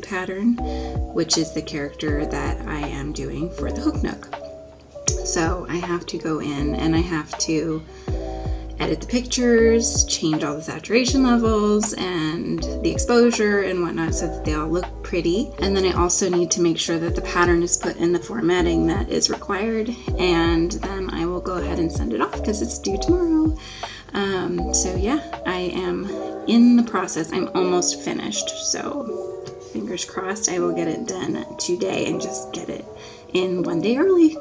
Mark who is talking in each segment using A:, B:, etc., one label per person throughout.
A: pattern, which is the character that I am doing for the Hook Nook. So I have to go in and I have to edit the pictures, change all the saturation levels and the exposure and whatnot so that they all look pretty. And then I also need to make sure that the pattern is put in the formatting that is required, and then I will go ahead and send it off because it's due tomorrow. So yeah, I am in the process. I'm almost finished, so fingers crossed I will get it done today and just get it in one day early.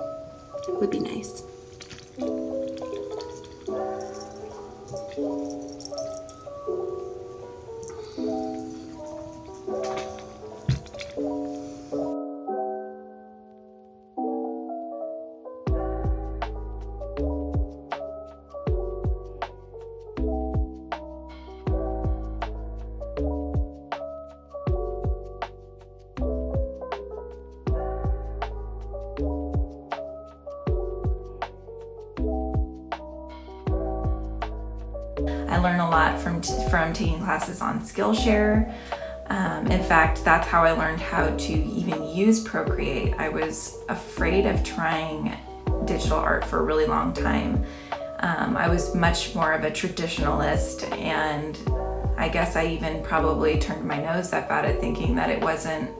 A: It would be nice.
B: I learn a lot from taking classes on Skillshare. In fact, that's how I learned how to even use Procreate. I was afraid of trying digital art for a really long time. I was much more of a traditionalist, and I guess I even probably turned my nose up at it, thinking that it wasn't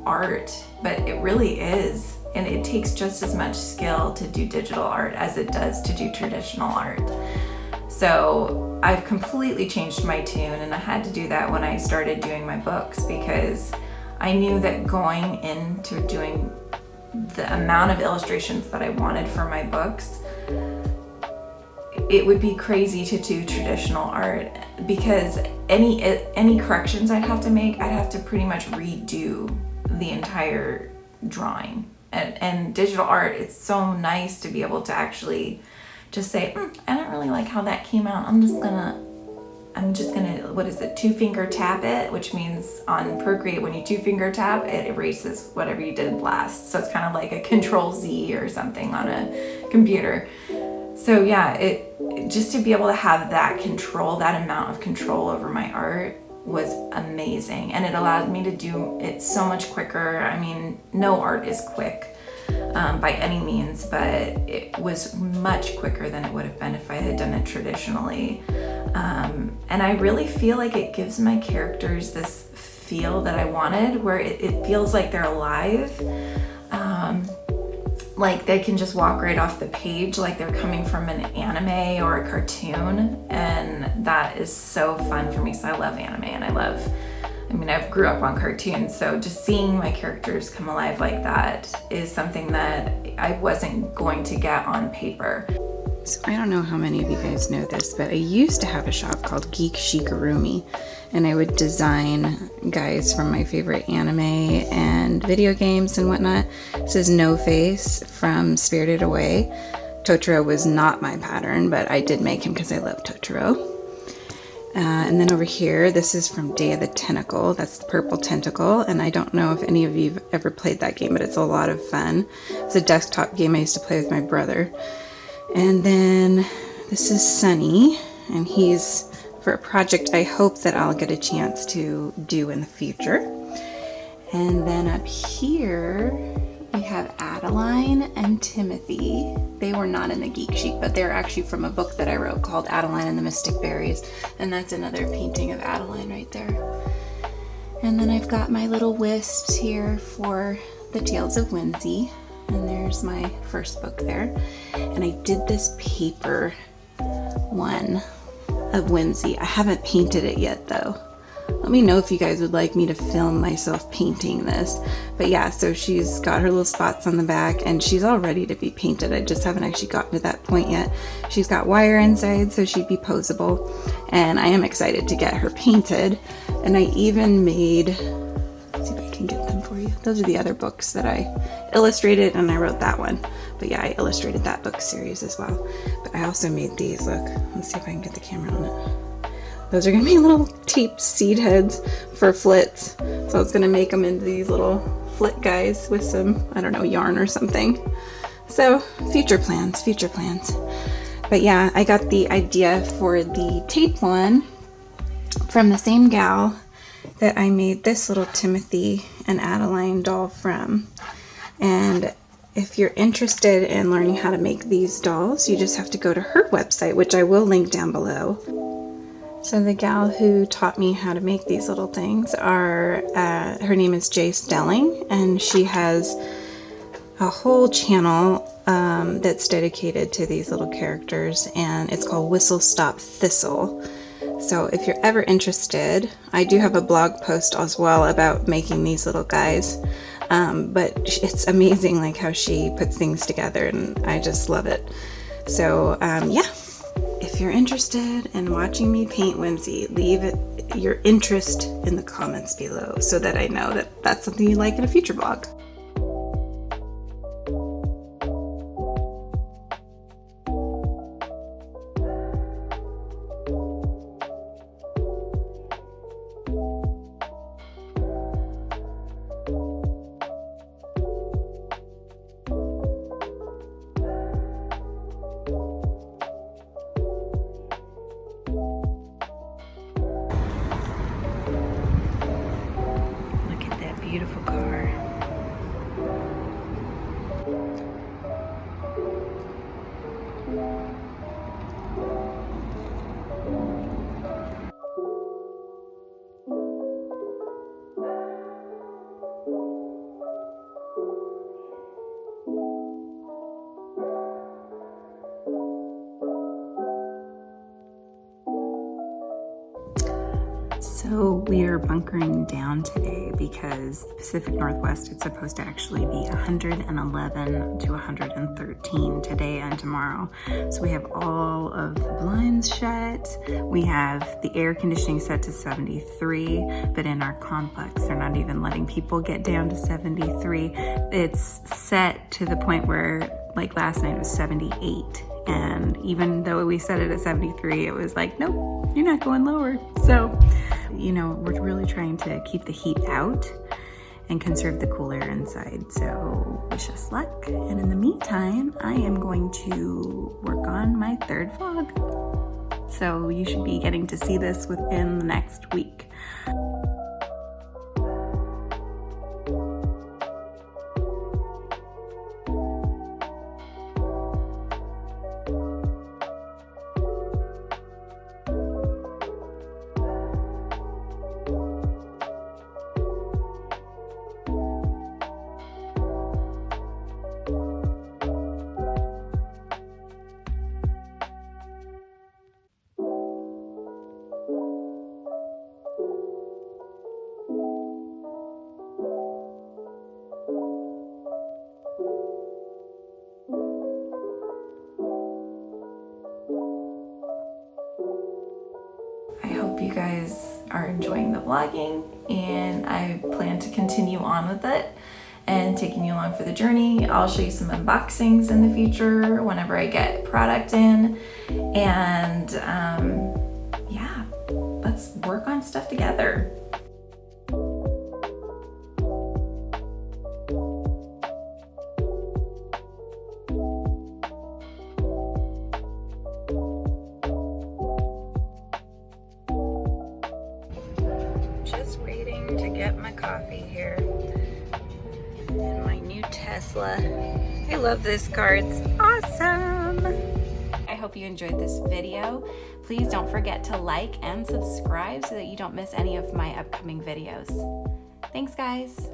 B: art, but it really is. And it takes just as much skill to do digital art as it does to do traditional art. So I've completely changed my tune, and I had to do that when I started doing my books, because I knew that going into doing the amount of illustrations that I wanted for my books, it would be crazy to do traditional art, because any corrections I'd have to make, I'd have to pretty much redo the entire drawing. And digital art, it's so nice to be able to actually just say, I don't really like how that came out. I'm just gonna, what is it, 2-finger tap it, which means on Procreate, when you 2-finger tap, it erases whatever you did last. So it's kind of like a Control-Z or something on a computer. So yeah, just to be able to have that control, that amount of control over my art was amazing. And it allowed me to do it so much quicker. I mean, no art is quick. By any means, but it was much quicker than it would have been if I had done it traditionally. And I really feel like it gives my characters this feel that I wanted, where it feels like they're alive. Like they can just walk right off the page, like they're coming from an anime or a cartoon. And that is so fun for me. So I love anime, and I've grew up on cartoons, so just seeing my characters come alive like that is something that I wasn't going to get on paper.
A: So I don't know how many of you guys know this, but I used to have a shop called Geek Shigarumi, and I would design guys from my favorite anime and video games and whatnot. This is No Face from Spirited Away. Totoro was not my pattern, but I did make him because I love Totoro. And then over here, this is from Day of the Tentacle. That's the purple tentacle, and I don't know if any of you have ever played that game, but it's a lot of fun. It's a desktop game I used to play with my brother. And then this is Sunny, and he's for a project I hope that I'll get a chance to do in the future. And then up here, we have Adeline and Timothy. They were not in the geek sheet, but they're actually from a book that I wrote called Adeline and the Mystic Berries. And that's another painting of Adeline right there. And then I've got my little wisps here for the Tales of Whimsy. And there's my first book there. And I did this paper one of Whimsy. I haven't painted it yet though. Let me know if you guys would like me to film myself painting this. But yeah, so she's got her little spots on the back, and she's all ready to be painted. I just haven't actually gotten to that point yet. She's got wire inside, so she'd be posable. And I am excited to get her painted. And I even made, let's see if I can get them for you. Those are the other books that I illustrated, and I wrote that one. But yeah, I illustrated that book series as well. But I also made these, look. Let's see if I can get the camera on it. Those are going to be little tape seed heads for flits. So it's going to make them into these little flit guys with some, I don't know, yarn or something. So future plans, future plans. But yeah, I got the idea for the tape one from the same gal. that I made this little Timothy and Adeline doll from. And if you're interested in learning how to make these dolls, you just have to go to her website, which I will link down below. So the gal who taught me how to make these little things her name is Jay Stelling, and she has a whole channel that's dedicated to these little characters, and it's called Whistle Stop Thistle. So if you're ever interested, I do have a blog post as well about making these little guys, but it's amazing like how she puts things together, and I just love it. So yeah, if you're interested in watching me paint Whimsy, leave your interest in the comments below so that I know that that's something you like in a future vlog. Beautiful car. So we are bunkering down today because the Pacific Northwest, it's supposed to actually be 111 to 113 today and tomorrow. So we have all of the blinds shut. We have the air conditioning set to 73, but in our complex, they're not even letting people get down to 73. It's set to the point where, like last night, it was 78. And even though we set it at 73, it was like, nope, you're not going lower. So, you know, we're really trying to keep the heat out and conserve the cool air inside. So wish us luck. And in the meantime, I am going to work on my third vlog. So you should be getting to see this within the next week. You guys are enjoying the vlogging, and I plan to continue on with it and taking you along for the journey. I'll show you some unboxings in the future whenever I get product in, and yeah, let's work on stuff together. Just waiting to get my coffee here in my new Tesla. I love this car, it's awesome. I hope you enjoyed this video. Please don't forget to like and subscribe so that you don't miss any of my upcoming videos. Thanks, guys.